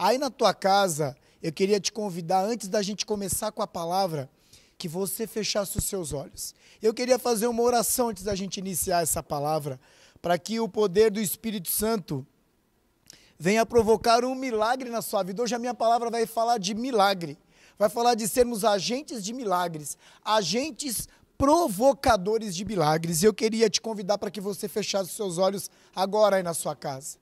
Aí na tua casa, eu queria te convidar, antes da gente começar com a palavra, que você fechasse os seus olhos. Eu queria fazer uma oração antes da gente iniciar essa palavra, para que o poder do Espírito Santo venha provocar um milagre na sua vida. Hoje a minha palavra vai falar de milagre, vai falar de sermos agentes de milagres, agentes provocadores de milagres. E eu queria te convidar para que você fechasse os seus olhos agora aí na sua casa.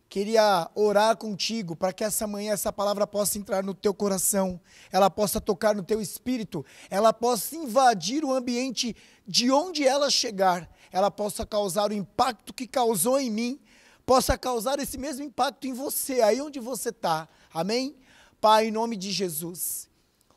Queria orar contigo para que essa manhã essa palavra possa entrar no teu coração, ela possa tocar no teu espírito, ela possa invadir o ambiente de onde ela chegar, ela possa causar o impacto que causou em mim, possa causar esse mesmo impacto em você, aí onde você está. Amém? Pai, em nome de Jesus,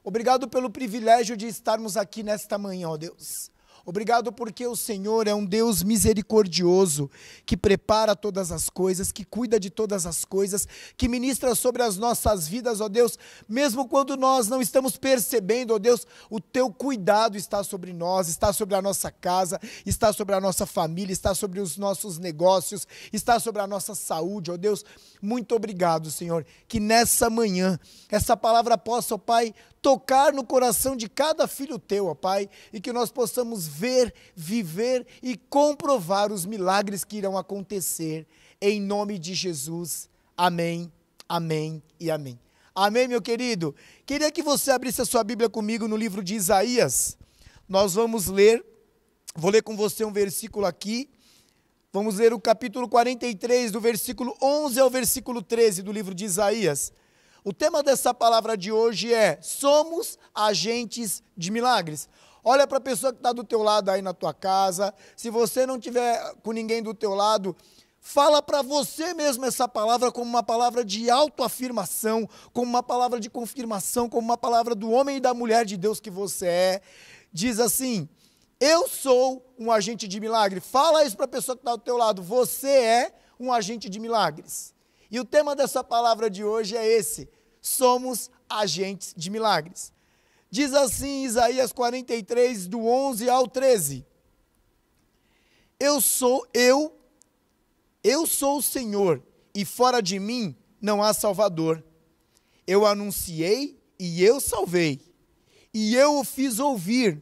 obrigado pelo privilégio de estarmos aqui nesta manhã, ó Deus. Obrigado porque o Senhor é um Deus misericordioso, que prepara todas as coisas, que cuida de todas as coisas, que ministra sobre as nossas vidas, ó Deus, mesmo quando nós não estamos percebendo, ó Deus, o teu cuidado está sobre nós, está sobre a nossa casa, está sobre a nossa família, está sobre os nossos negócios, está sobre a nossa saúde, ó Deus. Muito obrigado, Senhor, que nessa manhã, essa palavra possa, ó Pai, tocar no coração de cada filho teu, ó Pai, e que nós possamos ver, viver e comprovar os milagres que irão acontecer, em nome de Jesus. Amém, amém e amém. Amém, meu querido? Queria que você abrisse a sua Bíblia comigo no livro de Isaías. Nós vamos ler, vou ler com você um versículo aqui, vamos ler o capítulo 43, do versículo 11 ao versículo 13 do livro de Isaías. O tema dessa palavra de hoje é: somos agentes de milagres. Olha para a pessoa que está do teu lado aí na tua casa. Se você não tiver com ninguém do teu lado, fala para você mesmo essa palavra como uma palavra de autoafirmação, como uma palavra de confirmação, como uma palavra do homem e da mulher de Deus que você é. Diz assim: eu sou um agente de milagre. Fala isso para a pessoa que está do teu lado. Você é um agente de milagres. E o tema dessa palavra de hoje é esse: somos agentes de milagres. Diz assim Isaías 43, do 11 ao 13. Eu sou o Senhor, e fora de mim não há Salvador. Eu anunciei e eu salvei, e eu o fiz ouvir.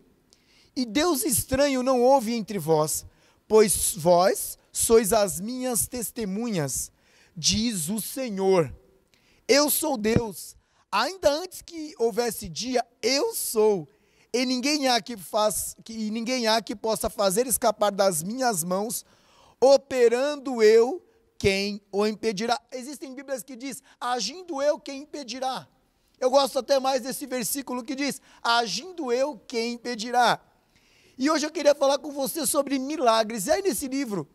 E Deus estranho não houve entre vós, pois vós sois as minhas testemunhas, diz o Senhor. Eu sou Deus, ainda antes que houvesse dia, eu sou, e ninguém há que possa fazer escapar das minhas mãos. Operando eu, quem o impedirá? Existem Bíblias que diz: agindo eu, quem impedirá? Eu gosto até mais desse versículo que diz: agindo eu, quem impedirá? E hoje eu queria falar com você sobre milagres. E aí nesse livro,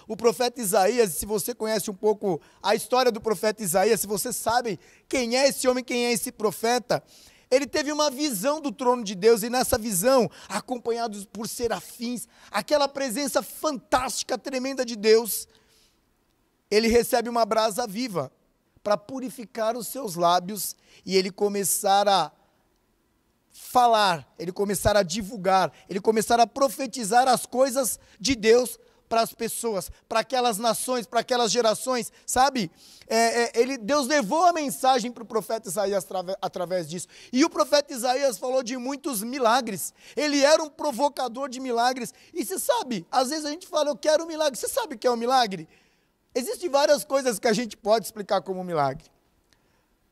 o profeta Isaías, se você conhece um pouco a história do profeta Isaías, se você sabe quem é esse homem, quem é esse profeta, ele teve uma visão do trono de Deus, e nessa visão, acompanhados por serafins, aquela presença fantástica, tremenda de Deus, ele recebe uma brasa viva para purificar os seus lábios e ele começar a falar, ele começar a divulgar, ele começar a profetizar as coisas de Deus para as pessoas, para aquelas nações, para aquelas gerações, sabe? Deus levou a mensagem para o profeta Isaías através disso. E o profeta Isaías falou de muitos milagres. Ele era um provocador de milagres. E você sabe, às vezes a gente fala: eu quero um milagre. Você sabe o que é um milagre? Existem várias coisas que a gente pode explicar como um milagre.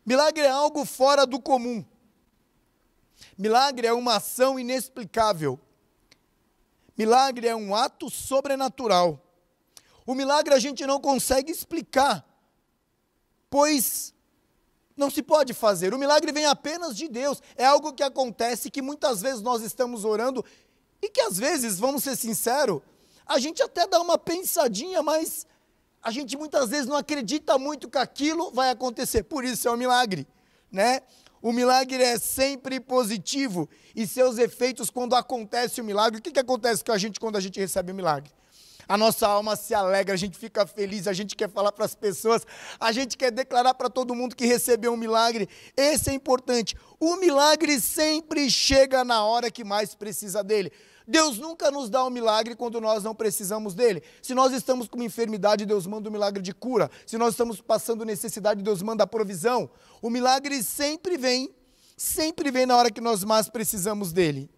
Milagre é algo fora do comum. Milagre é uma ação inexplicável. Milagre é um ato sobrenatural. O milagre a gente não consegue explicar, pois não se pode fazer. O milagre vem apenas de Deus. É algo que acontece, que muitas vezes nós estamos orando e que às vezes, vamos ser sinceros, a gente até dá uma pensadinha, mas a gente muitas vezes não acredita muito que aquilo vai acontecer. Por isso é um milagre, né? O milagre é sempre positivo e seus efeitos quando acontece o milagre. O que acontece com a gente quando a gente recebe o milagre? A nossa alma se alegra, a gente fica feliz, a gente quer falar para as pessoas, a gente quer declarar para todo mundo que recebeu um milagre. Esse é importante. O milagre sempre chega na hora que mais precisa dele. Deus nunca nos dá um milagre quando nós não precisamos dele. Se nós estamos com uma enfermidade, Deus manda um milagre de cura. Se nós estamos passando necessidade, Deus manda a provisão. O milagre sempre vem na hora que nós mais precisamos dele.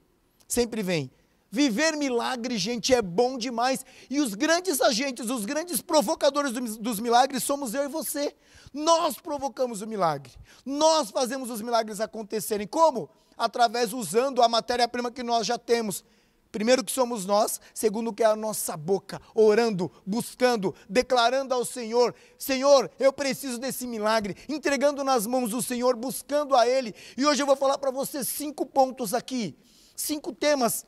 Sempre vem. Viver milagre, gente, é bom demais. E os grandes agentes, os grandes provocadores dos milagres somos eu e você. Nós provocamos o milagre. Nós fazemos os milagres acontecerem. Como? Usando a matéria-prima que nós já temos. Primeiro que somos nós, segundo que é a nossa boca, orando, buscando, declarando ao Senhor, Senhor, eu preciso desse milagre, entregando nas mãos do Senhor, buscando a Ele. E hoje eu vou falar para você 5 pontos aqui, 5 temas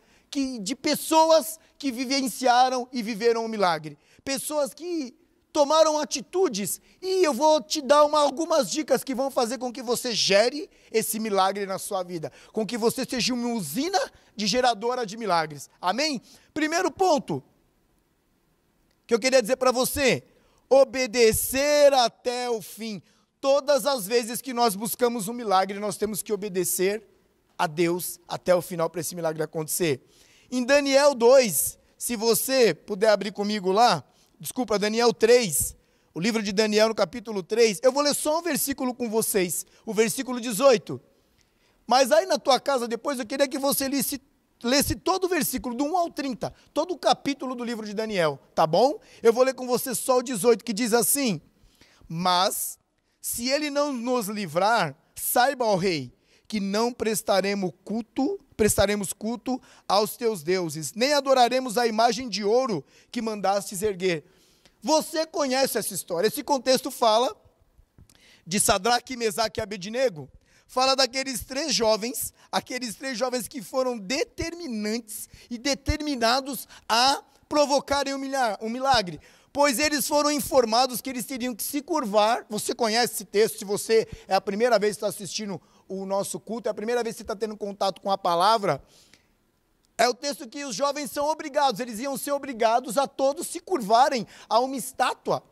de pessoas que vivenciaram e viveram o milagre. Pessoas que tomaram atitudes, e eu vou te dar algumas dicas que vão fazer com que você gere esse milagre na sua vida, com que você seja uma usina de geradora de milagres, amém? Primeiro ponto, que eu queria dizer para você, obedecer até o fim. Todas as vezes que nós buscamos um milagre, nós temos que obedecer a Deus até o final para esse milagre acontecer. Em Daniel 2, se você puder abrir comigo lá, Daniel 3, o livro de Daniel no capítulo 3, eu vou ler só um versículo com vocês, o versículo 18. Mas aí na tua casa depois eu queria que você lesse todo o versículo, do 1 ao 30, todo o capítulo do livro de Daniel, tá bom? Eu vou ler com você só o 18, que diz assim: mas, se ele não nos livrar, saiba, ó rei, que não prestaremos culto aos teus deuses, nem adoraremos a imagem de ouro que mandastes erguer. Você conhece essa história, esse contexto fala de Sadraque, Mesaque e Abednego, fala daqueles 3 jovens, que foram determinantes e determinados a provocarem um milagre, pois eles foram informados que eles teriam que se curvar. Você conhece esse texto, se você é a primeira vez que está assistindo o nosso culto, é a primeira vez que você está tendo contato com a palavra, é o texto que os jovens são obrigados, eles iam ser obrigados a todos se curvarem a uma estátua,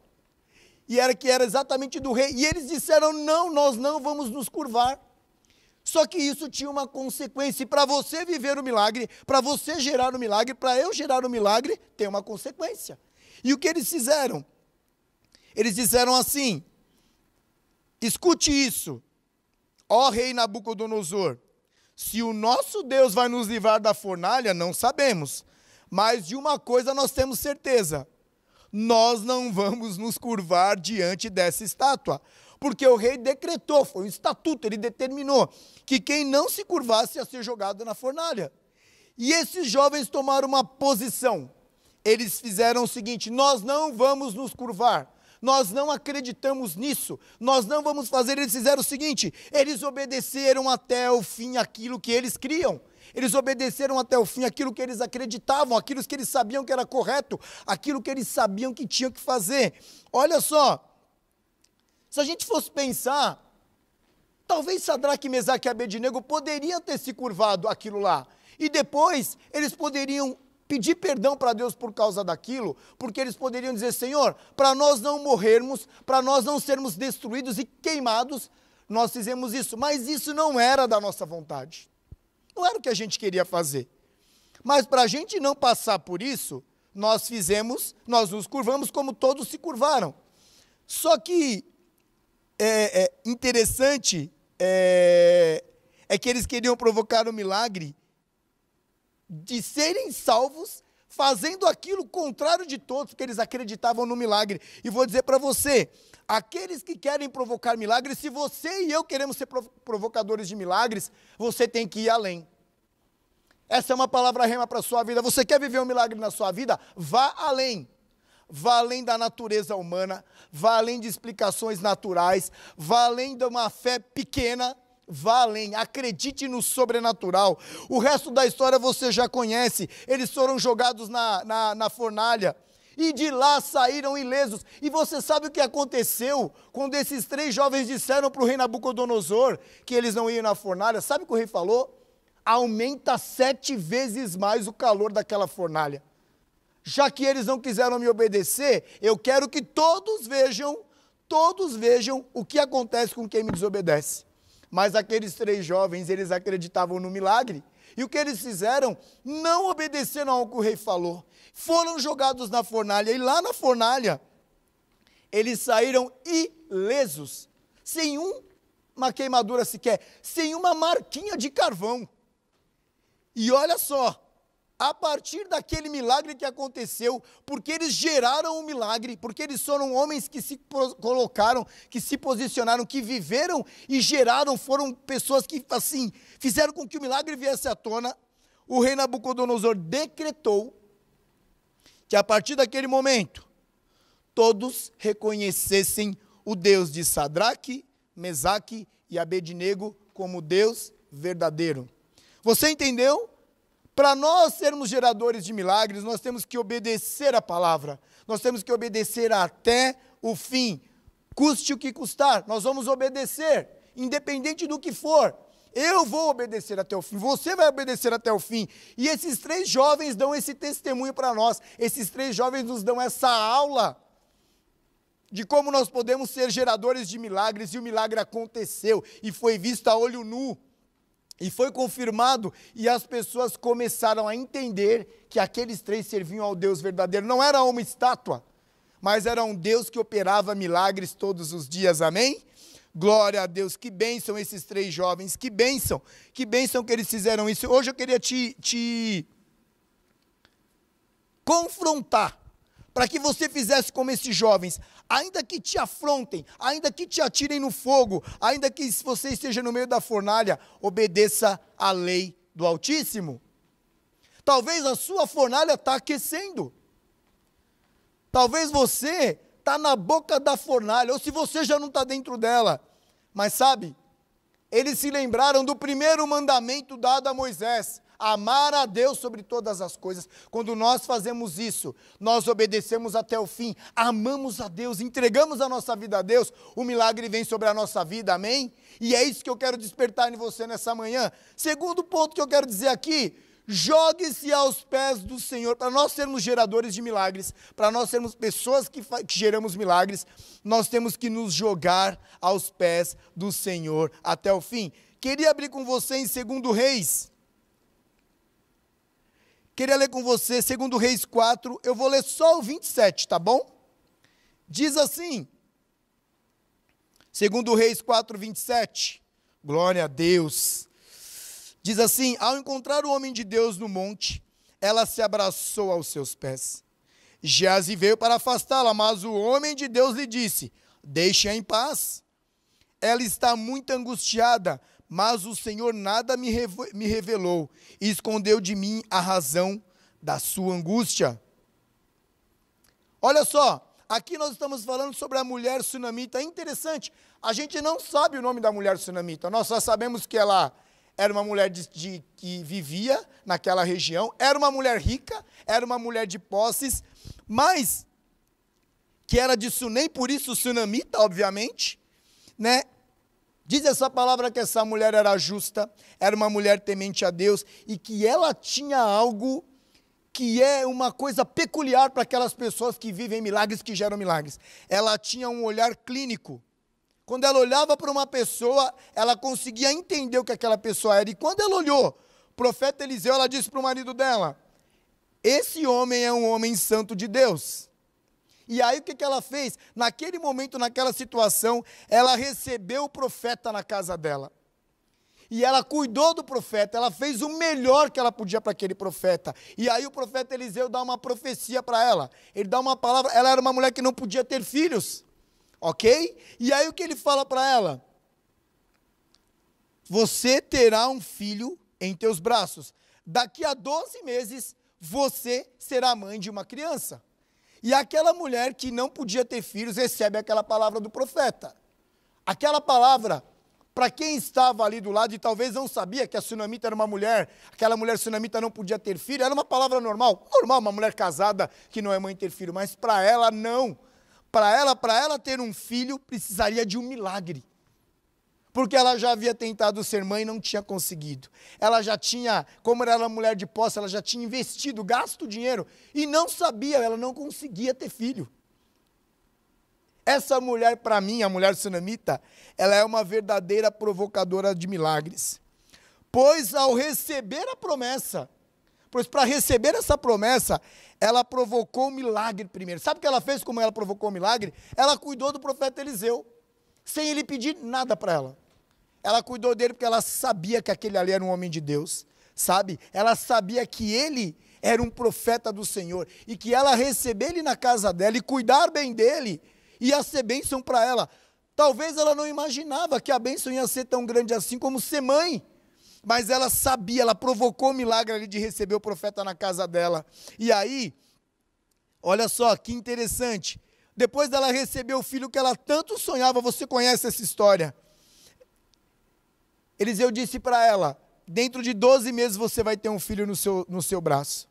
que era exatamente do rei, e eles disseram, não, nós não vamos nos curvar. Só que isso tinha uma consequência, e para você viver o milagre, para você gerar o milagre, para eu gerar o milagre, tem uma consequência. E o que eles fizeram? Eles disseram assim, escute isso, ó rei Nabucodonosor, se o nosso Deus vai nos livrar da fornalha, não sabemos, mas de uma coisa nós temos certeza, nós não vamos nos curvar diante dessa estátua, porque o rei decretou, foi um estatuto, ele determinou, que quem não se curvasse ia ser jogado na fornalha. E esses jovens tomaram uma posição, eles fizeram o seguinte, nós não vamos nos curvar, nós não acreditamos nisso, nós não vamos fazer. Eles fizeram o seguinte, eles obedeceram até o fim aquilo que eles criam, eles obedeceram até o fim aquilo que eles acreditavam, aquilo que eles sabiam que era correto, aquilo que eles sabiam que tinham que fazer. Olha só, se a gente fosse pensar, talvez Sadraque, Mesaque e Abednego poderiam ter se curvado aquilo lá, e depois eles poderiam pedir perdão para Deus por causa daquilo, porque eles poderiam dizer, Senhor, para nós não morrermos, para nós não sermos destruídos e queimados, nós fizemos isso, mas isso não era da nossa vontade, não era o que a gente queria fazer, mas para a gente não passar por isso, nós nos curvamos como todos se curvaram. Só que interessante é que eles queriam provocar um milagre de serem salvos, fazendo aquilo contrário de todos, porque eles acreditavam no milagre. E vou dizer para você, aqueles que querem provocar milagres, se você e eu queremos ser provocadores de milagres, você tem que ir além. Essa é uma palavra rema para a sua vida. Você quer viver um milagre na sua vida? Vá além. Vá além da natureza humana, vá além de explicações naturais, vá além de uma fé pequena, vá além, acredite no sobrenatural. O resto da história você já conhece, eles foram jogados na fornalha, e de lá saíram ilesos. E você sabe o que aconteceu quando esses 3 jovens disseram para o rei Nabucodonosor que eles não iam na fornalha? Sabe o que o rei falou? Aumenta 7 vezes mais o calor daquela fornalha. Já que eles não quiseram me obedecer, eu quero que todos vejam o que acontece com quem me desobedece. Mas aqueles 3 jovens, eles acreditavam no milagre, E o que eles fizeram? Não obedeceram ao que o rei falou. Foram jogados na fornalha, e lá na fornalha, eles saíram ilesos, sem uma queimadura sequer, sem uma marquinha de carvão. E olha só, a partir daquele milagre que aconteceu, porque eles geraram um milagre, porque eles foram homens que se colocaram, que se posicionaram, que viveram e geraram, foram pessoas que, assim, fizeram com que o milagre viesse à tona, o rei Nabucodonosor decretou que a partir daquele momento, todos reconhecessem o Deus de Sadraque, Mesaque e Abednego como Deus verdadeiro. Você entendeu? Para nós sermos geradores de milagres, nós temos que obedecer a palavra. Nós temos que obedecer até o fim. Custe o que custar, nós vamos obedecer, independente do que for. Eu vou obedecer até o fim, você vai obedecer até o fim. E esses 3 jovens dão esse testemunho para nós. Esses 3 jovens nos dão essa aula de como nós podemos ser geradores de milagres. E o milagre aconteceu e foi visto a olho nu. E foi confirmado, e as pessoas começaram a entender que aqueles 3 serviam ao Deus verdadeiro. Não era uma estátua, mas era um Deus que operava milagres todos os dias, amém? Glória a Deus, que bênção esses 3 jovens, que bênção que eles fizeram isso. Hoje eu queria te confrontar, para que você fizesse como esses jovens, ainda que te afrontem, ainda que te atirem no fogo, ainda que você esteja no meio da fornalha, obedeça à lei do Altíssimo. Talvez a sua fornalha está aquecendo, talvez você está na boca da fornalha, ou se você já não está dentro dela, mas sabe, eles se lembraram do primeiro mandamento dado a Moisés, amar a Deus sobre todas as coisas. Quando nós fazemos isso, nós obedecemos até o fim, amamos a Deus, entregamos a nossa vida a Deus, o milagre vem sobre a nossa vida, amém? E é isso que eu quero despertar em você nessa manhã. Segundo ponto que eu quero dizer aqui, jogue-se aos pés do Senhor. Para nós sermos geradores de milagres, para nós sermos pessoas que geramos milagres, nós temos que nos jogar aos pés do Senhor até o fim. Queria abrir com você em 2 Reis. Queria ler com você 2 Reis 4, eu vou ler só o 27, tá bom? Diz assim, 2 Reis 4, 27, glória a Deus. Diz assim, ao encontrar o homem de Deus no monte, ela se abraçou aos seus pés. Geazi veio para afastá-la, mas o homem de Deus lhe disse, deixe-a em paz. Ela está muito angustiada, mas o Senhor nada me revelou e escondeu de mim a razão da sua angústia. Olha só, aqui nós estamos falando sobre a mulher sunamita. É interessante, a gente não sabe o nome da mulher sunamita, nós só sabemos que ela era uma mulher que vivia naquela região, era uma mulher rica, era uma mulher de posses, mas que era de Sunem, por isso sunamita, obviamente, né? Diz essa palavra que essa mulher era justa, era uma mulher temente a Deus e que ela tinha algo que é uma coisa peculiar para aquelas pessoas que vivem milagres, que geram milagres. Ela tinha um olhar clínico. Quando ela olhava para uma pessoa, ela conseguia entender o que aquela pessoa era. E quando ela olhou, o profeta Eliseu, ela disse para o marido dela, esse homem é um homem santo de Deus. E aí o que ela fez? Naquele momento, naquela situação, ela recebeu o profeta na casa dela. E ela cuidou do profeta, ela fez o melhor que ela podia para aquele profeta. E aí o profeta Eliseu dá uma profecia para ela. Ele dá uma palavra, ela era uma mulher que não podia ter filhos. Ok? E aí o que ele fala para ela? Você terá um filho em teus braços. Daqui a 12 meses, você será mãe de uma criança. E aquela mulher que não podia ter filhos recebe aquela palavra do profeta. Aquela palavra, para quem estava ali do lado e talvez não sabia que a sunamita era uma mulher, aquela mulher sunamita não podia ter filho, era uma palavra normal. Normal, uma mulher casada que não é mãe ter filho, mas para ela não. Para ela ter um filho, precisaria de um milagre. Porque ela já havia tentado ser mãe e não tinha conseguido. Ela já tinha, como era uma mulher de posse, ela já tinha investido, gasto dinheiro, e não sabia, ela não conseguia ter filho. Essa mulher, para mim, a mulher sunamita, ela é uma verdadeira provocadora de milagres. Pois ao receber a promessa, pois para receber essa promessa, ela provocou um milagre primeiro. Sabe o que ela fez como ela provocou o milagre? Ela cuidou do profeta Eliseu, sem ele pedir nada para ela. Ela cuidou dele porque ela sabia que aquele ali era um homem de Deus, sabe? Ela sabia que ele era um profeta do Senhor, e que ela receber ele na casa dela e cuidar bem dele, ia ser bênção para ela. Talvez ela não imaginava que a bênção ia ser tão grande assim como ser mãe, mas ela sabia, ela provocou o milagre ali de receber o profeta na casa dela. E aí, olha só que interessante, depois dela receber o filho que ela tanto sonhava, você conhece essa história, Eliseu disse para ela, dentro de 12 meses você vai ter um filho no seu braço.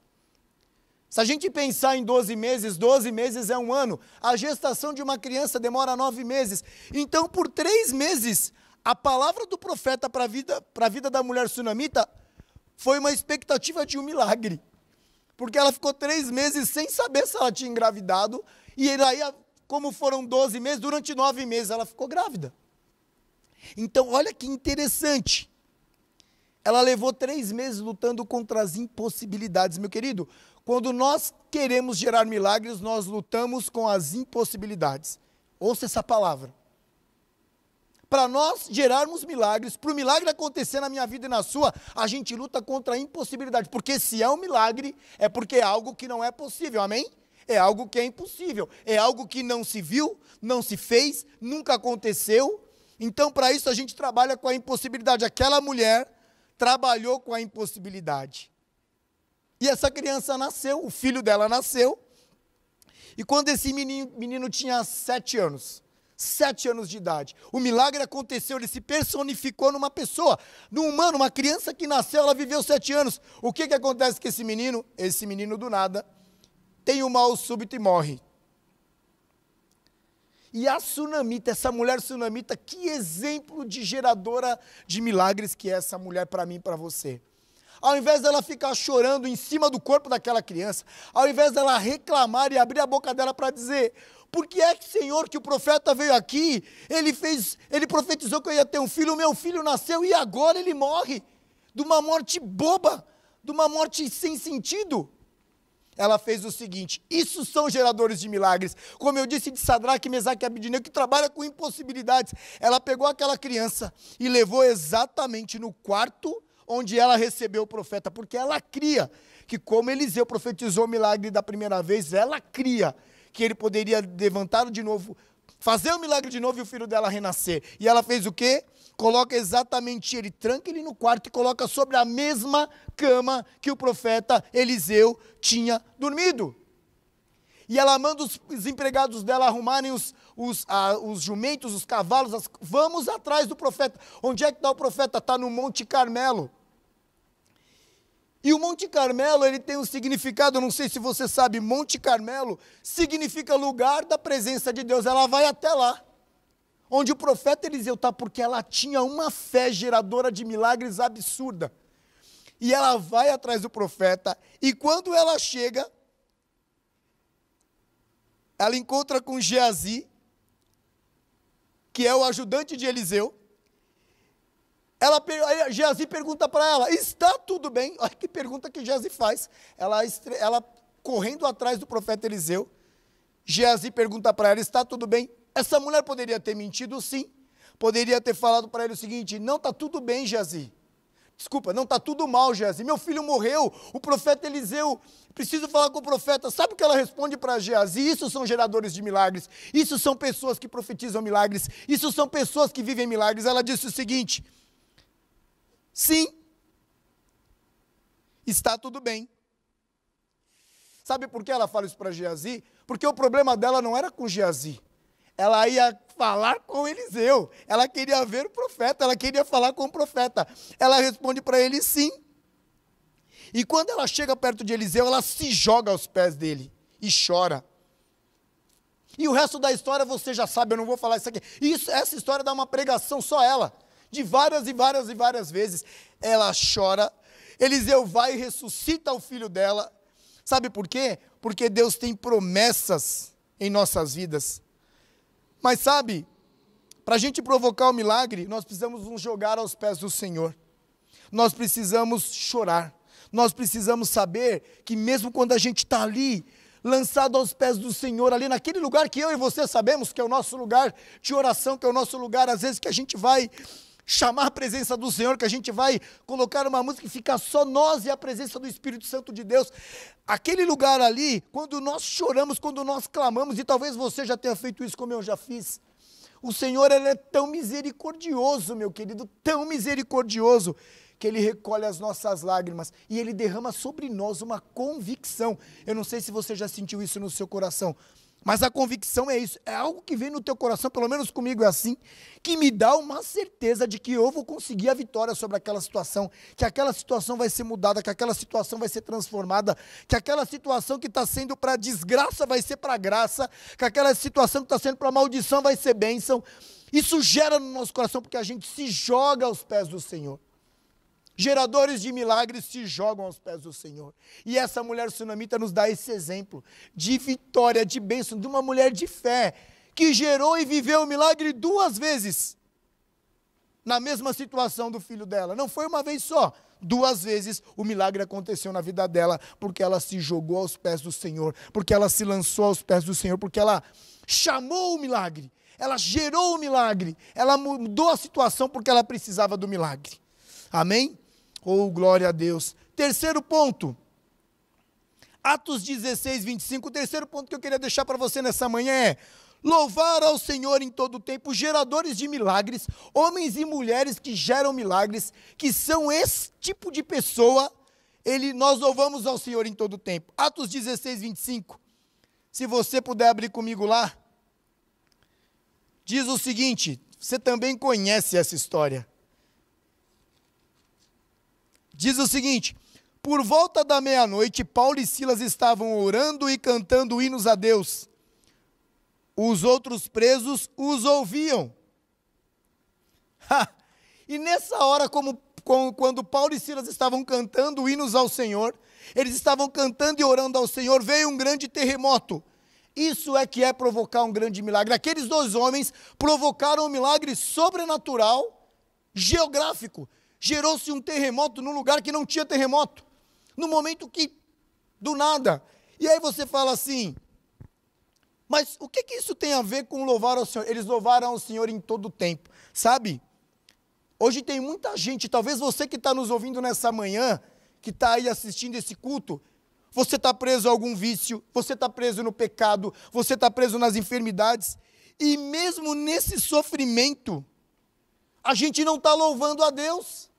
Se a gente pensar em 12 meses é um ano. A gestação de uma criança demora 9 meses. Então, por 3 meses, a palavra do profeta para a vida da mulher sunamita foi uma expectativa de um milagre. Porque ela ficou 3 meses sem saber se ela tinha engravidado. E aí, como foram 12 meses, durante 9 meses ela ficou grávida. Então, olha que interessante. Ela levou 3 meses lutando contra as impossibilidades, meu querido. Quando nós queremos gerar milagres, nós lutamos com as impossibilidades. Ouça essa palavra. Para nós gerarmos milagres, para o milagre acontecer na minha vida e na sua, a gente luta contra a impossibilidade. Porque se é um milagre, é porque é algo que não é possível, amém? É algo que é impossível, é algo que não se viu, não se fez, nunca aconteceu. Então, para isso, a gente trabalha com a impossibilidade. Aquela mulher trabalhou com a impossibilidade. E essa criança nasceu, o filho dela nasceu, e quando esse menino tinha 7 anos de idade, o milagre aconteceu, ele se personificou numa pessoa, num humano, uma criança que nasceu, ela viveu 7 anos. O que acontece com esse menino? Esse menino do nada tem um mal súbito e morre. E a sunamita, essa mulher sunamita, que exemplo de geradora de milagres que é essa mulher para mim e para você. Ao invés dela ficar chorando em cima do corpo daquela criança, ao invés dela reclamar e abrir a boca dela para dizer, por que é que, Senhor, que o profeta veio aqui, ele profetizou que eu ia ter um filho, o meu filho nasceu e agora ele morre, de uma morte boba, de uma morte sem sentido. Ela fez o seguinte, isso são geradores de milagres, como eu disse de Sadraque, Mesaque e Abednego, que trabalha com impossibilidades. Ela pegou aquela criança e levou exatamente no quarto onde ela recebeu o profeta, porque ela cria que como Eliseu profetizou o milagre da primeira vez, ela cria que ele poderia levantá-lo de novo, fazer o milagre de novo e o filho dela renascer. E ela fez o quê? Coloca exatamente ele, tranca ele no quarto e coloca sobre a mesma cama que o profeta Eliseu tinha dormido. E ela manda os empregados dela arrumarem os jumentos, os cavalos, vamos atrás do profeta. Onde é que está o profeta? Está no Monte Carmelo. E o Monte Carmelo, ele tem um significado, eu não sei se você sabe, Monte Carmelo significa lugar da presença de Deus. Ela vai até lá, onde o profeta Eliseu está, porque ela tinha uma fé geradora de milagres absurda. E ela vai atrás do profeta, e quando ela chega, ela encontra com Geazi, que é o ajudante de Eliseu. Geazi pergunta para ela, está tudo bem? Olha que pergunta que Geazi faz. Ela correndo atrás do profeta Eliseu, Geazi pergunta para ela, está tudo bem? Essa mulher poderia ter mentido, sim. Poderia ter falado para ele o seguinte, não está tudo bem, Geazi. Desculpa, não está tudo mal, Geazi. Meu filho morreu, o profeta Eliseu, preciso falar com o profeta. Sabe o que ela responde para Geazi? Isso são geradores de milagres. Isso são pessoas que profetizam milagres. Isso são pessoas que vivem milagres. Ela disse o seguinte, sim, está tudo bem. Sabe por que ela fala isso para Geazi? Porque o problema dela não era com Geazi. Ela ia falar com Eliseu, ela queria ver o profeta, ela queria falar com o profeta. Ela responde para ele sim. E quando ela chega perto de Eliseu, ela se joga aos pés dele e chora. E o resto da história você já sabe, eu não vou falar isso aqui. Essa história dá uma pregação, só ela, de várias e várias e várias vezes. Ela chora, Eliseu vai e ressuscita o filho dela. Sabe por quê? Porque Deus tem promessas em nossas vidas. Mas sabe, para a gente provocar o milagre, nós precisamos nos jogar aos pés do Senhor. nós precisamos chorar, nós precisamos saber que mesmo quando a gente está ali, lançado aos pés do Senhor, ali naquele lugar que eu e você sabemos que é o nosso lugar de oração, que é o nosso lugar, às vezes que a gente vai chamar a presença do Senhor, que a gente vai colocar uma música e ficar só nós e a presença do Espírito Santo de Deus, aquele lugar ali, quando nós choramos, quando nós clamamos, e talvez você já tenha feito isso como eu já fiz, o Senhor, Ele é tão misericordioso, meu querido, tão misericordioso, que Ele recolhe as nossas lágrimas e Ele derrama sobre nós uma convicção. Eu não sei se você já sentiu isso no seu coração, mas a convicção é isso, é algo que vem no teu coração, pelo menos comigo é assim, que me dá uma certeza de que eu vou conseguir a vitória sobre aquela situação, que aquela situação vai ser mudada, que aquela situação vai ser transformada, que aquela situação que está sendo para desgraça vai ser para graça, que aquela situação que está sendo para maldição vai ser bênção. Isso gera no nosso coração porque a gente se joga aos pés do Senhor. Geradores de milagres se jogam aos pés do Senhor. E essa mulher sunamita nos dá esse exemplo de vitória, de bênção, de uma mulher de fé, que gerou e viveu o milagre 2 vezes, na mesma situação do filho dela. Não foi uma vez só, 2 vezes o milagre aconteceu na vida dela, porque ela se jogou aos pés do Senhor, porque ela se lançou aos pés do Senhor, porque ela chamou o milagre, ela gerou o milagre, ela mudou a situação porque ela precisava do milagre. Amém? Oh, glória a Deus. Terceiro ponto, Atos 16, 25, o terceiro ponto que eu queria deixar para você nessa manhã é: louvar ao Senhor em todo o tempo, geradores de milagres, homens e mulheres que geram milagres, que são esse tipo de pessoa, nós louvamos ao Senhor em todo o tempo. Atos 16, 25, se você puder abrir comigo lá, diz o seguinte, você também conhece essa história. Diz o seguinte: por volta da meia-noite, Paulo e Silas estavam orando e cantando hinos a Deus. Os outros presos os ouviam. E nessa hora, quando Paulo e Silas estavam cantando hinos ao Senhor, eles estavam cantando e orando ao Senhor, veio um grande terremoto. Isso é que é provocar um grande milagre. Aqueles 2 homens provocaram um milagre sobrenatural, geográfico. Gerou-se um terremoto num lugar que não tinha terremoto, no momento que, do nada. E aí você fala assim, mas o que isso tem a ver com louvar ao Senhor? Eles louvaram ao Senhor em todo o tempo, sabe? Hoje tem muita gente, talvez você que está nos ouvindo nessa manhã, que está aí assistindo esse culto, você está preso a algum vício, você está preso no pecado, você está preso nas enfermidades, e mesmo nesse sofrimento, a gente não está louvando a Deus.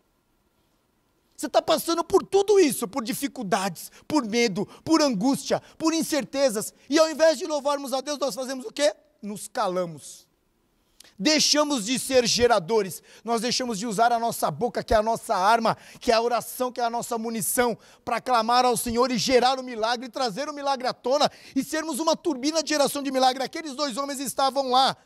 Você está passando por tudo isso, por dificuldades, por medo, por angústia, por incertezas. E ao invés de louvarmos a Deus, nós fazemos o quê? Nos calamos. Deixamos de ser geradores. Nós deixamos de usar a nossa boca, que é a nossa arma, que é a oração, que é a nossa munição, para clamar ao Senhor e gerar o milagre, trazer o milagre à tona e sermos uma turbina de geração de milagre. Aqueles 2 homens estavam lá.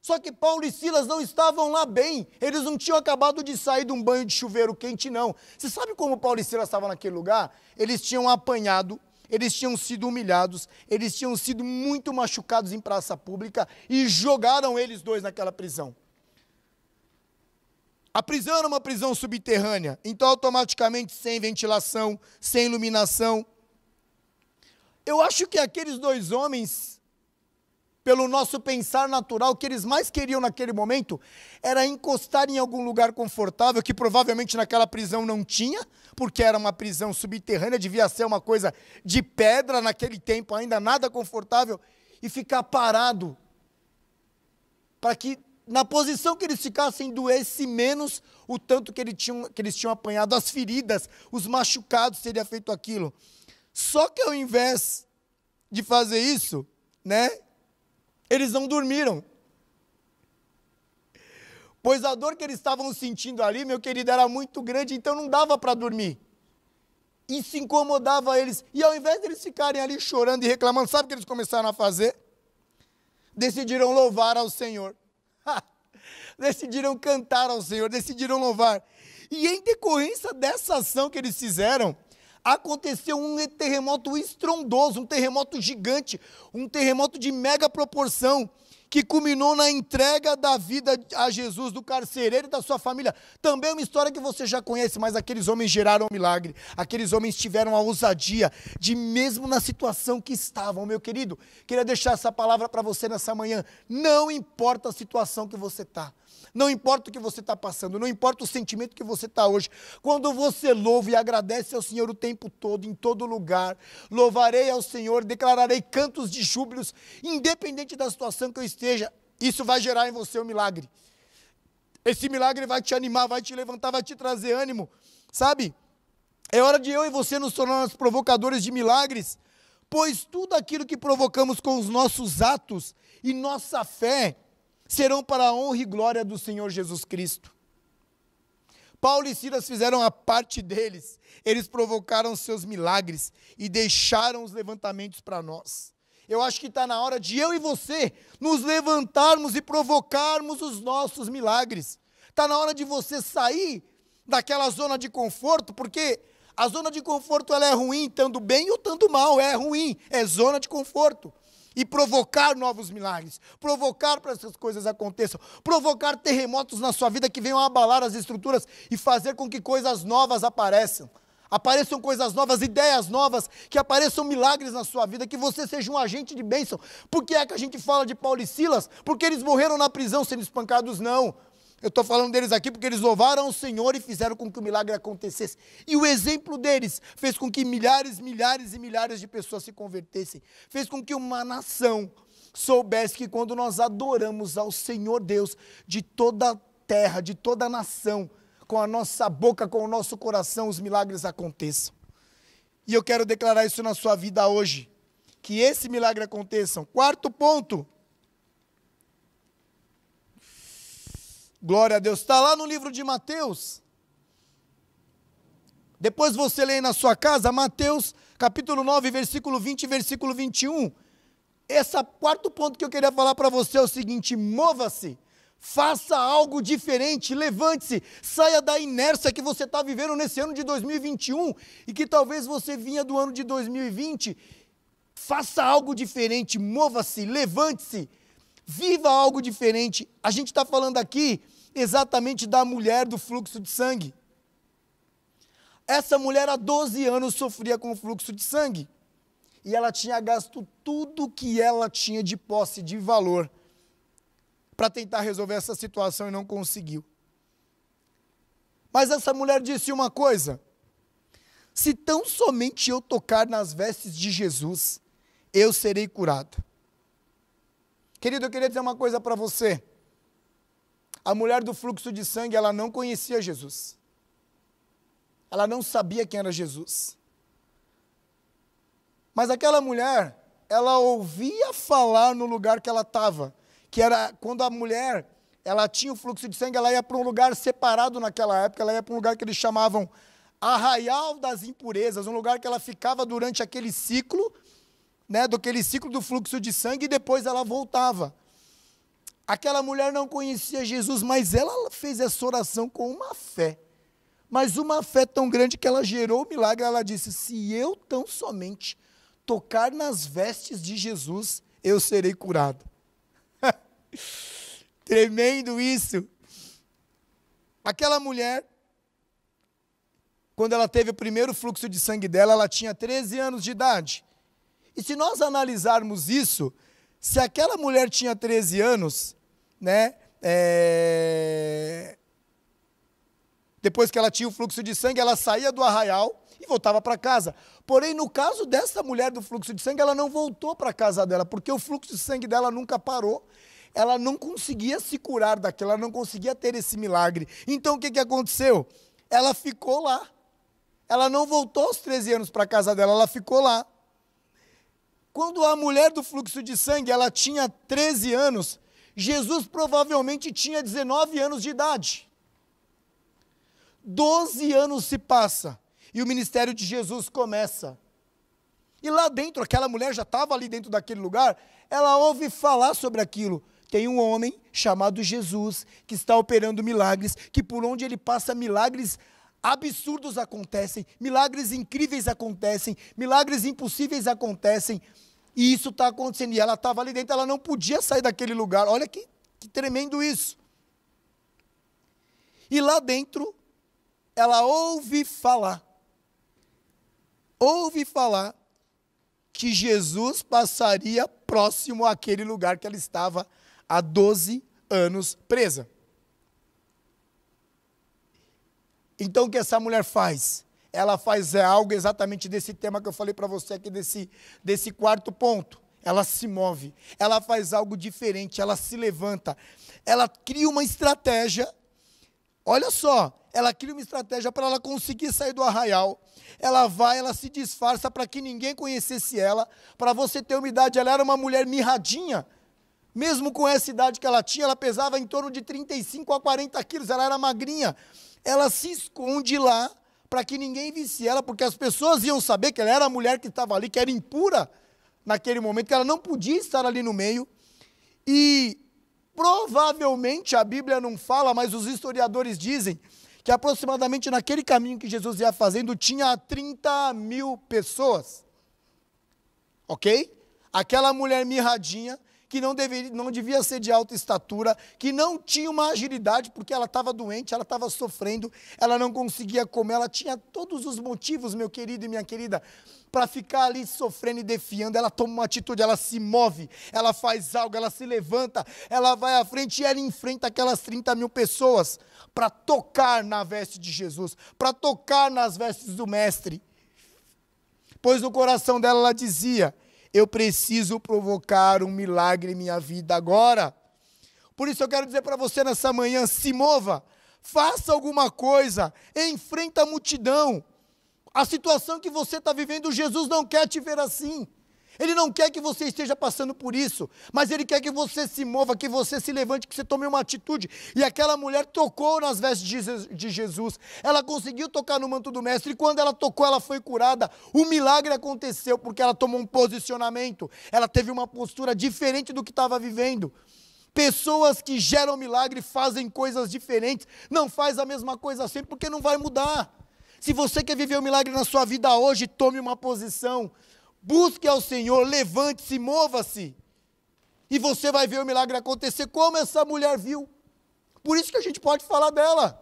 Só que Paulo e Silas não estavam lá bem, eles não tinham acabado de sair de um banho de chuveiro quente, não. Você sabe como Paulo e Silas estavam naquele lugar? Eles tinham apanhado, eles tinham sido humilhados, eles tinham sido muito machucados em praça pública e jogaram eles 2 naquela prisão. A prisão era uma prisão subterrânea, então automaticamente sem ventilação, sem iluminação. Eu acho que aqueles 2 homens, pelo nosso pensar natural, o que eles mais queriam naquele momento era encostar em algum lugar confortável, que provavelmente naquela prisão não tinha, porque era uma prisão subterrânea, devia ser uma coisa de pedra naquele tempo, ainda nada confortável, e ficar parado, para que na posição que eles ficassem doesse menos o tanto que eles tinham apanhado, as feridas, os machucados, teria feito aquilo. Só que ao invés de fazer isso, né, eles não dormiram, pois a dor que eles estavam sentindo ali, meu querido, era muito grande, então não dava para dormir. Isso incomodava eles, e ao invés de eles ficarem ali chorando e reclamando, sabe o que eles começaram a fazer? Decidiram louvar ao Senhor, decidiram cantar ao Senhor, decidiram louvar, e em decorrência dessa ação que eles fizeram, aconteceu um terremoto estrondoso, um terremoto gigante, um terremoto de mega proporção, que culminou na entrega da vida a Jesus, do carcereiro e da sua família. Também é uma história que você já conhece, mas aqueles homens geraram um milagre. Aqueles homens tiveram a ousadia de, mesmo na situação que estavam, meu querido, queria deixar essa palavra para você nessa manhã. Não importa a situação que você está. Não importa o que você está passando, não importa o sentimento que você está hoje. Quando você louva e agradece ao Senhor o tempo todo, em todo lugar, louvarei ao Senhor, declararei cantos de júbilos, independente da situação que eu esteja, isso vai gerar em você um milagre. Esse milagre vai te animar, vai te levantar, vai te trazer ânimo, sabe? É hora de eu e você nos tornarmos provocadores de milagres, pois tudo aquilo que provocamos com os nossos atos e nossa fé serão para a honra e glória do Senhor Jesus Cristo. Paulo e Silas fizeram a parte deles, eles provocaram seus milagres e deixaram os levantamentos para nós. Eu acho que está na hora de eu e você nos levantarmos e provocarmos os nossos milagres. Está na hora de você sair daquela zona de conforto, porque a zona de conforto ela é ruim, estando bem ou estando mal, é ruim, é zona de conforto. E provocar novos milagres, provocar para que essas coisas aconteçam, provocar terremotos na sua vida que venham abalar as estruturas e fazer com que coisas novas apareçam coisas novas, ideias novas, que apareçam milagres na sua vida, que você seja um agente de bênção. Por que é que a gente fala de Paulo e Silas? Porque eles morreram na prisão sendo espancados? Não. Eu estou falando deles aqui porque eles louvaram o Senhor e fizeram com que o milagre acontecesse. E o exemplo deles fez com que milhares, milhares e milhares de pessoas se convertessem. Fez com que uma nação soubesse que quando nós adoramos ao Senhor Deus de toda a terra, de toda a nação, com a nossa boca, com o nosso coração, os milagres aconteçam. E eu quero declarar isso na sua vida hoje. Que esse milagre aconteça. Quarto ponto. Glória a Deus. Está lá no livro de Mateus. Depois você lê aí na sua casa, Mateus, capítulo 9, versículo 20 e versículo 21. Esse quarto ponto que eu queria falar para você é o seguinte: mova-se, faça algo diferente, levante-se, saia da inércia que você está vivendo nesse ano de 2021 e que talvez você vinha do ano de 2020. Faça algo diferente, mova-se, levante-se, viva algo diferente. A gente está falando aqui exatamente da mulher do fluxo de sangue. Essa mulher há 12 anos sofria com o fluxo de sangue. E ela tinha gasto tudo que ela tinha de posse, de valor, para tentar resolver essa situação e não conseguiu. Mas essa mulher disse uma coisa: se tão somente eu tocar nas vestes de Jesus, eu serei curada. Querido, eu queria dizer uma coisa para você. A mulher do fluxo de sangue, ela não conhecia Jesus. Ela não sabia quem era Jesus. Mas aquela mulher, ela ouvia falar no lugar que ela estava, que era quando a mulher, ela tinha o fluxo de sangue, ela ia para um lugar separado naquela época, ela ia para um lugar que eles chamavam Arraial das Impurezas, um lugar que ela ficava durante aquele ciclo, daquele ciclo do fluxo de sangue, e depois ela voltava. Aquela mulher não conhecia Jesus, mas ela fez essa oração com uma fé. Mas uma fé tão grande que ela gerou o milagre. Ela disse: se eu tão somente tocar nas vestes de Jesus, eu serei curado. Tremendo isso. Aquela mulher, quando ela teve o primeiro fluxo de sangue dela, ela tinha 13 anos de idade. E se nós analisarmos isso, se aquela mulher tinha 13 anos, depois que ela tinha o fluxo de sangue, ela saía do arraial e voltava para casa. Porém, no caso dessa mulher do fluxo de sangue, ela não voltou para a casa dela, porque o fluxo de sangue dela nunca parou. Ela não conseguia se curar daquilo, ela não conseguia ter esse milagre. Então, o que aconteceu? Ela ficou lá. Ela não voltou aos 13 anos para a casa dela, ela ficou lá. Quando a mulher do fluxo de sangue, ela tinha 13 anos, Jesus provavelmente tinha 19 anos de idade. 12 anos se passa e o ministério de Jesus começa. E lá dentro, aquela mulher já estava ali dentro daquele lugar, ela ouve falar sobre aquilo. Tem um homem chamado Jesus que está operando milagres, que por onde ele passa milagres absurdos acontecem, milagres incríveis acontecem, milagres impossíveis acontecem. E isso está acontecendo. E ela estava ali dentro, ela não podia sair daquele lugar. Olha que tremendo isso. E lá dentro, ela ouve falar que Jesus passaria próximo àquele lugar que ela estava há 12 anos presa. Então o que essa mulher faz? Ela faz algo exatamente desse tema que eu falei para você aqui, desse quarto ponto. Ela se move, ela faz algo diferente, ela se levanta, ela cria uma estratégia. Olha só, ela cria uma estratégia para ela conseguir sair do arraial. Ela vai, ela se disfarça para que ninguém conhecesse ela. Para você ter uma idade, ela era uma mulher mirradinha. Mesmo com essa idade que ela tinha, ela pesava em torno de 35 a 40 quilos, ela era magrinha. Ela se esconde lá para que ninguém visse ela, porque as pessoas iam saber que ela era a mulher que estava ali, que era impura naquele momento, que ela não podia estar ali no meio. E provavelmente, a Bíblia não fala, mas os historiadores dizem que aproximadamente naquele caminho que Jesus ia fazendo, tinha 30 mil pessoas. Ok? Aquela mulher mirradinha, que não devia ser de alta estatura, que não tinha uma agilidade, porque ela estava doente, ela estava sofrendo, ela não conseguia comer, ela tinha todos os motivos, meu querido e minha querida, para ficar ali sofrendo e defiando. Ela toma uma atitude, ela se move, ela faz algo, ela se levanta, ela vai à frente e ela enfrenta aquelas 30 mil pessoas para tocar na veste de Jesus, para tocar nas vestes do Mestre. Pois no coração dela ela dizia: eu preciso provocar um milagre em minha vida agora. Por isso eu quero dizer para você nessa manhã: se mova, faça alguma coisa, enfrenta a multidão. A situação que você está vivendo, Jesus não quer te ver assim. Ele não quer que você esteja passando por isso, mas Ele quer que você se mova, que você se levante, que você tome uma atitude. E aquela mulher tocou nas vestes de Jesus, ela conseguiu tocar no manto do Mestre, e quando ela tocou, ela foi curada. O milagre aconteceu porque ela tomou um posicionamento, ela teve uma postura diferente do que estava vivendo. Pessoas que geram milagre fazem coisas diferentes, não faz a mesma coisa sempre, porque não vai mudar. Se você quer viver um milagre na sua vida hoje, tome uma posição. Busque ao Senhor, levante-se, mova-se. E você vai ver o milagre acontecer como essa mulher viu. Por isso que a gente pode falar dela.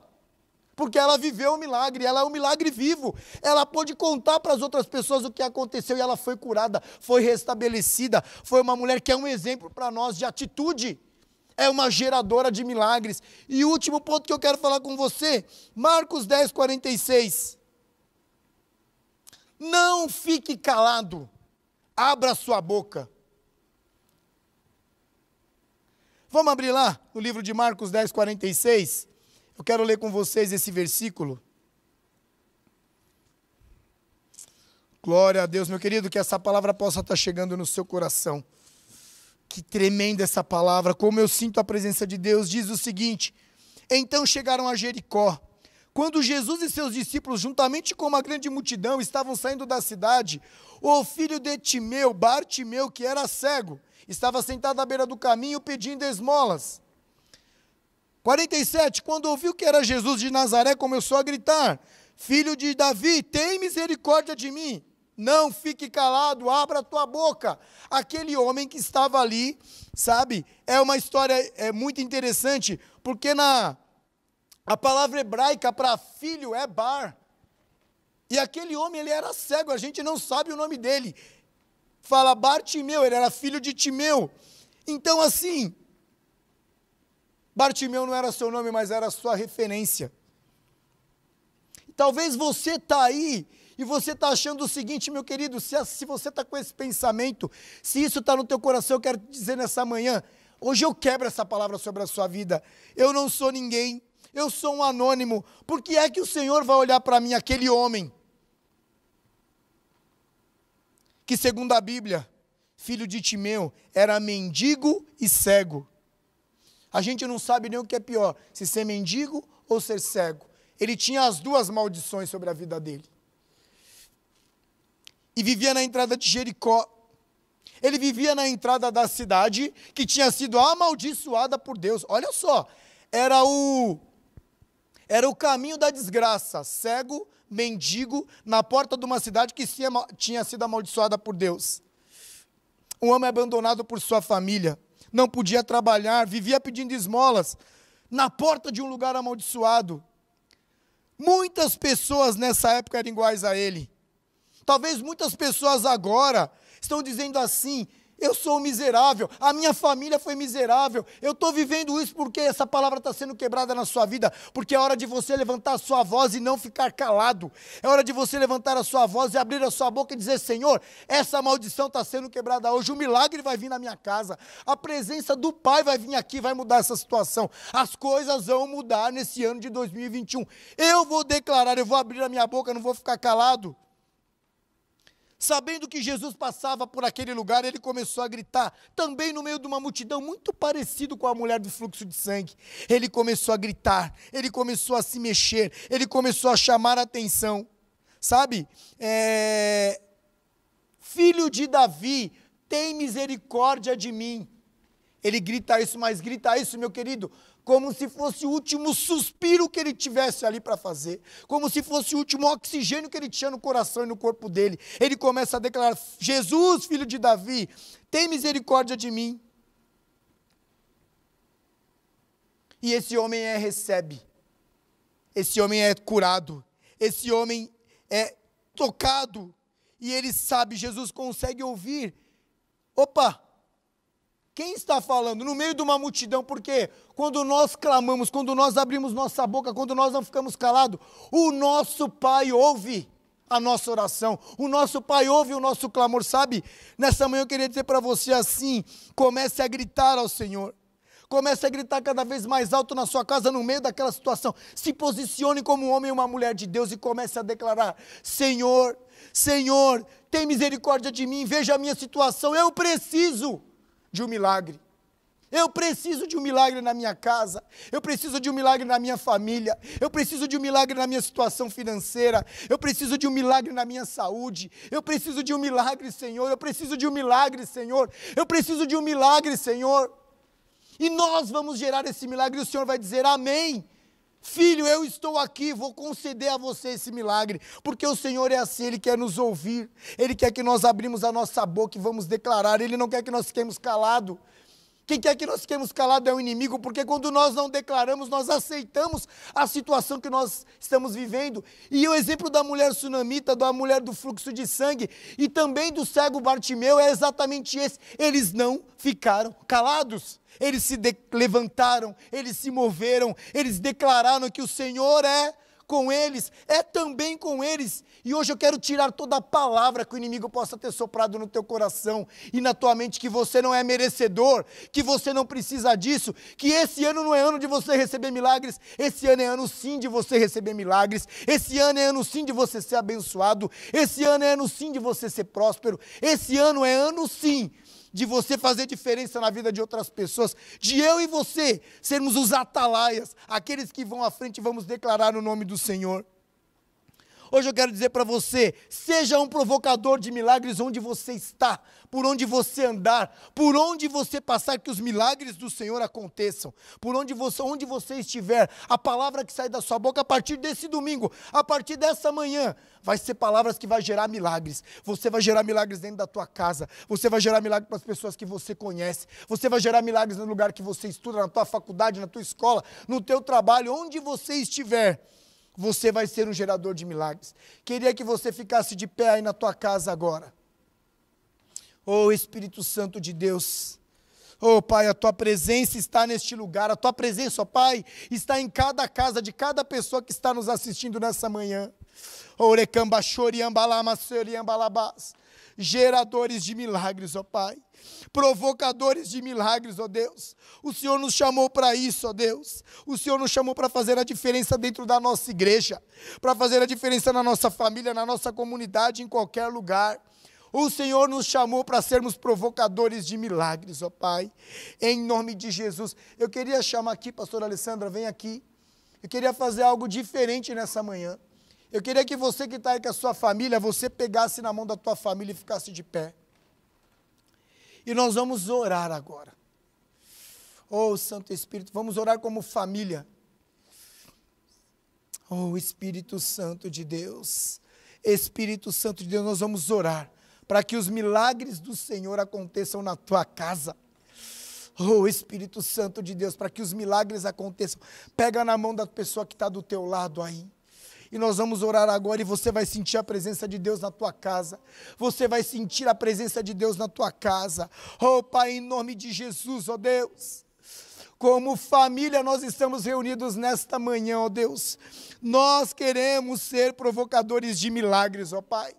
Porque ela viveu o milagre, ela é um milagre vivo. Ela pôde contar para as outras pessoas o que aconteceu e ela foi curada, foi restabelecida. Foi uma mulher que é um exemplo para nós de atitude. É uma geradora de milagres. E o último ponto que eu quero falar com você, Marcos 10, 46. Não fique calado, abra sua boca. Vamos abrir lá no livro de Marcos 10, 46. Eu quero ler com vocês esse versículo. Glória a Deus, meu querido, que essa palavra possa estar chegando no seu coração. Que tremenda essa palavra, como eu sinto a presença de Deus. Diz o seguinte: então chegaram a Jericó. Quando Jesus e seus discípulos, juntamente com uma grande multidão, estavam saindo da cidade, o filho de Timeu, Bartimeu, que era cego, estava sentado à beira do caminho pedindo esmolas. 47, quando ouviu que era Jesus de Nazaré, começou a gritar: filho de Davi, tem misericórdia de mim. Não fique calado, abra a tua boca. Aquele homem que estava ali, sabe, é uma história muito interessante, porque a palavra hebraica para filho é bar. E aquele homem, ele era cego, a gente não sabe o nome dele. Fala Bartimeu, ele era filho de Timeu. Então assim, Bartimeu não era seu nome, mas era a sua referência. Talvez você está aí e você está achando o seguinte, meu querido, se você está com esse pensamento, se isso está no teu coração, eu quero te dizer nessa manhã, hoje eu quebro essa palavra sobre a sua vida. Eu não sou ninguém, eu sou um anônimo. Por que é que o Senhor vai olhar para mim, aquele homem, que segundo a Bíblia, filho de Timeu, era mendigo e cego? A gente não sabe nem o que é pior, se ser mendigo ou ser cego. Ele tinha as duas maldições sobre a vida dele. E vivia na entrada de Jericó. Ele vivia na entrada da cidade que tinha sido amaldiçoada por Deus. Olha só, era o caminho da desgraça, cego, mendigo, na porta de uma cidade que tinha sido amaldiçoada por Deus. Um homem abandonado por sua família, não podia trabalhar, vivia pedindo esmolas, na porta de um lugar amaldiçoado. Muitas pessoas nessa época eram iguais a ele. Talvez muitas pessoas agora estão dizendo assim: eu sou miserável, a minha família foi miserável, eu estou vivendo isso porque essa palavra está sendo quebrada na sua vida, porque é hora de você levantar a sua voz e não ficar calado, é hora de você levantar a sua voz e abrir a sua boca e dizer: Senhor, essa maldição está sendo quebrada hoje, o milagre vai vir na minha casa, a presença do Pai vai vir aqui, vai mudar essa situação, as coisas vão mudar nesse ano de 2021, eu vou declarar, eu vou abrir a minha boca, não vou ficar calado. Sabendo que Jesus passava por aquele lugar, ele começou a gritar, também no meio de uma multidão, muito parecido com a mulher do fluxo de sangue. Ele começou a gritar, ele começou a se mexer, ele começou a chamar a atenção. Sabe? Filho de Davi, tem misericórdia de mim. Ele grita isso, mas grita isso, meu querido, como se fosse o último suspiro que ele tivesse ali para fazer, como se fosse o último oxigênio que ele tinha no coração e no corpo dele. Ele começa a declarar: Jesus, filho de Davi, tem misericórdia de mim. E esse homem recebe, esse homem é curado, esse homem é tocado, e ele sabe, Jesus consegue ouvir: opa, quem está falando? No meio de uma multidão, porque quando nós clamamos, quando nós abrimos nossa boca, quando nós não ficamos calados, o nosso Pai ouve a nossa oração, o nosso Pai ouve o nosso clamor, sabe? Nessa manhã eu queria dizer para você assim: comece a gritar ao Senhor, comece a gritar cada vez mais alto na sua casa, no meio daquela situação, se posicione como um homem e uma mulher de Deus e comece a declarar: Senhor, Senhor, tem misericórdia de mim, veja a minha situação, eu preciso de um milagre, eu preciso de um milagre na minha casa, eu preciso de um milagre na minha família, eu preciso de um milagre na minha situação financeira, eu preciso de um milagre na minha saúde, eu preciso de um milagre, Senhor, eu preciso de um milagre, Senhor, eu preciso de um milagre, Senhor, e nós vamos gerar esse milagre, e o Senhor vai dizer: amém, filho, eu estou aqui, vou conceder a você esse milagre, porque o Senhor é assim, Ele quer nos ouvir, Ele quer que nós abrimos a nossa boca e vamos declarar, Ele não quer que nós fiquemos calados. Quem quer que nós fiquemos calados é o inimigo, porque quando nós não declaramos, nós aceitamos a situação que nós estamos vivendo. E o exemplo da mulher sunamita, da mulher do fluxo de sangue, e também do cego Bartimeu é exatamente esse: eles não ficaram calados. Eles se levantaram, eles se moveram, eles declararam que o Senhor é com eles, é também com eles. E hoje eu quero tirar toda a palavra que o inimigo possa ter soprado no teu coração e na tua mente, que você não é merecedor, que você não precisa disso, que esse ano não é ano de você receber milagres, esse ano é ano sim de você receber milagres, esse ano é ano sim de você ser abençoado, esse ano é ano sim de você ser próspero, esse ano é ano sim de você fazer diferença na vida de outras pessoas, de eu e você sermos os atalaias, aqueles que vão à frente e vamos declarar o nome do Senhor. Hoje eu quero dizer para você: seja um provocador de milagres onde você está, por onde você andar, por onde você passar, que os milagres do Senhor aconteçam, por onde você estiver, a palavra que sai da sua boca a partir desse domingo, a partir dessa manhã, vai ser palavras que vai gerar milagres. Você vai gerar milagres dentro da tua casa, você vai gerar milagres para as pessoas que você conhece, você vai gerar milagres no lugar que você estuda, na tua faculdade, na tua escola, no teu trabalho, onde você estiver. Você vai ser um gerador de milagres. Queria que você ficasse de pé aí na tua casa agora. Oh Espírito Santo de Deus, oh Pai, a tua presença está neste lugar, a tua presença, ó Pai, está em cada casa de cada pessoa que está nos assistindo nessa manhã. Geradores de milagres, ó Pai, provocadores de milagres, ó Deus, o Senhor nos chamou para isso, ó Deus, o Senhor nos chamou para fazer a diferença dentro da nossa igreja, para fazer a diferença na nossa família, na nossa comunidade, em qualquer lugar. O Senhor nos chamou para sermos provocadores de milagres, ó Pai, em nome de Jesus. Eu queria chamar aqui, pastora Alessandra, vem aqui, eu queria fazer algo diferente nessa manhã. Eu queria que você que está aí com a sua família, você pegasse na mão da tua família e ficasse de pé. E nós vamos orar agora. Oh, Santo Espírito, vamos orar como família. Oh, Espírito Santo de Deus. Espírito Santo de Deus, nós vamos orar. para que os milagres do Senhor aconteçam na tua casa. Oh, Espírito Santo de Deus, para que os milagres aconteçam. Pega na mão da pessoa que está do teu lado aí. E nós vamos orar agora e você vai sentir a presença de Deus na tua casa. Você vai sentir a presença de Deus na tua casa. Oh, Pai, em nome de Jesus, ó Deus. Como família nós estamos reunidos nesta manhã, ó Deus. Nós queremos ser provocadores de milagres, ó Pai.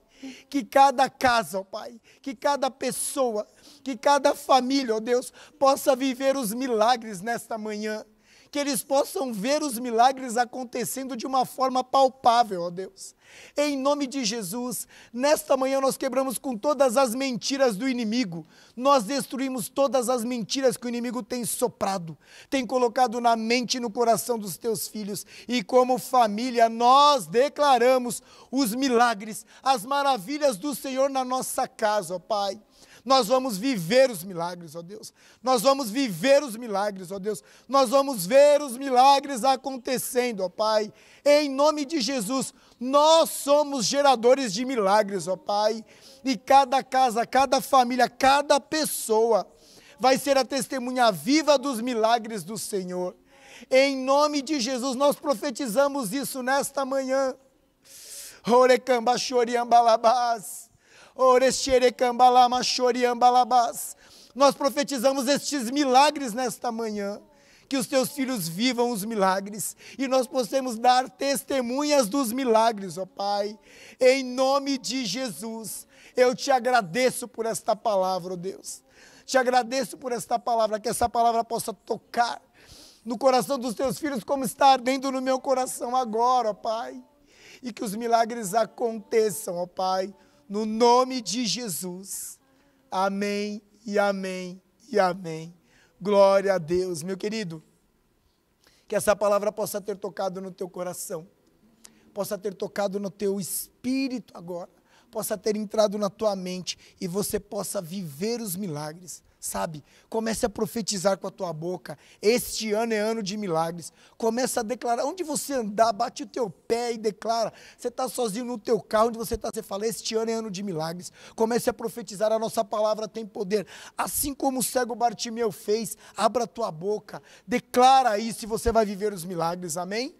Que cada casa, ó Pai, que cada pessoa, que cada família, ó Deus, possa viver os milagres nesta manhã. Que eles possam ver os milagres acontecendo de uma forma palpável, ó Deus. Em nome de Jesus, nesta manhã nós quebramos com todas as mentiras do inimigo. Nós destruímos todas as mentiras que o inimigo tem soprado, tem colocado na mente e no coração dos teus filhos. E como família, nós declaramos os milagres, as maravilhas do Senhor na nossa casa, ó Pai. Nós vamos viver os milagres, ó Deus. Nós vamos viver os milagres, ó Deus. Nós vamos ver os milagres acontecendo, ó Pai. Em nome de Jesus, nós somos geradores de milagres, ó Pai. E cada casa, cada família, cada pessoa vai ser a testemunha viva dos milagres do Senhor. Em nome de Jesus, nós profetizamos isso nesta manhã. Orecamba choriambalabás. Nós profetizamos estes milagres nesta manhã, que os teus filhos vivam os milagres, e nós possamos dar testemunhas dos milagres, ó Pai, em nome de Jesus. Eu te agradeço por esta palavra, ó Deus, te agradeço por esta palavra, que essa palavra possa tocar no coração dos teus filhos, como está ardendo no meu coração agora, ó Pai, e que os milagres aconteçam, ó Pai, no nome de Jesus. Amém e amém e amém. Glória a Deus. Meu querido, que essa palavra possa ter tocado no teu coração, possa ter tocado no teu espírito agora, possa ter entrado na tua mente e você possa viver os milagres. Sabe, comece a profetizar com a tua boca. Este ano é ano de milagres. Comece a declarar, onde você andar, bate o teu pé e declara. Você está sozinho no teu carro, onde você está, você fala, este ano é ano de milagres. Comece a profetizar, a nossa palavra tem poder. Assim como o cego Bartimeu fez, abra a tua boca, declara isso e você vai viver os milagres, amém?